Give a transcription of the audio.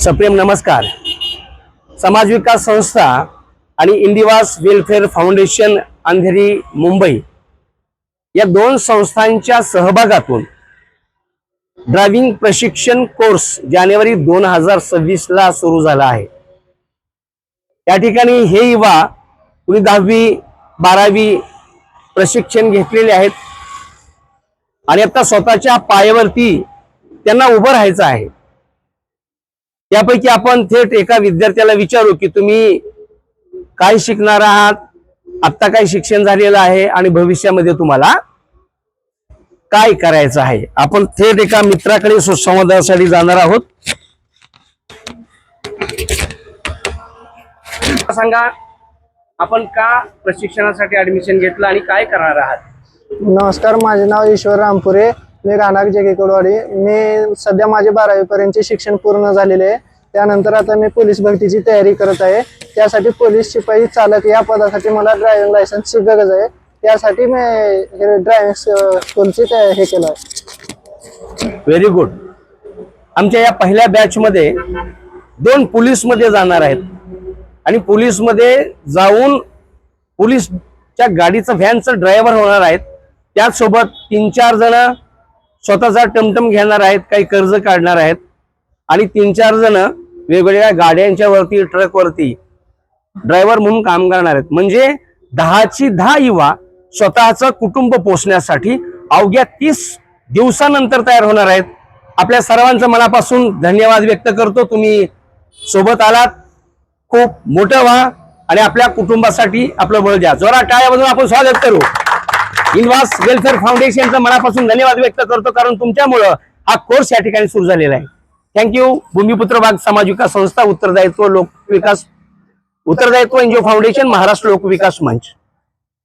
सप्रेम नमस्कार। समाज विकास संस्था आणि इंडिवास वेलफेअर फाउंडेशन अंधेरी मुंबई या दोन संस्थांच्या सहभागातून ड्रायव्हिंग प्रशिक्षण कोर्स जानेवारी 2026 ला सुरू झाला आहे। या ठिकाणी हे युवा कुणी 10वी 12वी प्रशिक्षण घेतलेले आहेत आणि आता स्वतःच्या पायावरती त्यांना उभं राहायचं आहे। यापैकी आपण थेट एका विद्यार्थ्याला विचारू की तुम्ही काय शिकणार आहात, आता काय शिक्षण झालेलं आहे आणि भविष्यामध्ये तुम्हाला काय करायचं आहे। आपण थेट एका मित्राकडे सुसंवादासाठी जाणार आहोत। सांगा, आपण का प्रशिक्षणासाठी ऍडमिशन घेतलं आणि काय करणार आहात? नमस्कार, माझे नाव ईश्वर रामपुरे, मी राहणार जगेकडवाडी। मी सध्या माझे 12वी पर्यंतचे शिक्षण पूर्ण झालेले आहे। त्यानंतर आता मी पोलीस भरतीची तयारी करत आहे। त्यासाठी पोलीस शिपाई चालक या पदासाठी मला ड्रायव्हिंग लायसन्सची गरज आहे। त्यासाठी मी ड्रायव्हिंग स्कूलची हे केलं आहे। Very good. आमच्या या पहिल्या बॅच मध्ये 2 पोलीस मध्ये जाणार आहेत आणि पोलीस मध्ये जाऊन पोलीसच्या गाडीचं व्हॅनचं ड्रायव्हर होणार आहेत। त्याचसोबत 3-4 जण स्वतःचा टमटम घेणार आहेत, काही कर्ज काढणार आहेत आणि 3-4 जण वेगवेगळ्या गाड्यांच्या वरती ट्रक वरती ड्रायव्हर म्हणून काम करणार आहेत। म्हणजे 10ची 10 युवा स्वतःचं कुटुंब पोषण्यासाठी अवघ्या 30 दिवसानंतर तयार होणार आहेत। आपल्या सर्वांचं मनापासून धन्यवाद व्यक्त करतो। तुम्ही सोबत आलात, खूप मोठं व्हा आणि आपल्या कुटुंबासाठी आपलं बळ द्या। जोरात टाळ्या वाजवून आपण स्वागत करू। इंडिवास वेलफेअर फाउंडेशनचं मनापासून धन्यवाद व्यक्त करतो, कारण तुमच्यामुळं हा कोर्स या ठिकाणी सुरू झालेला आहे। थँक्यू। भूमिपुत्र बाग समाज विकास संस्था, उत्तरदायित्व एनजीओ फाउंडेशन, महाराष्ट्र लोक विकास मंच।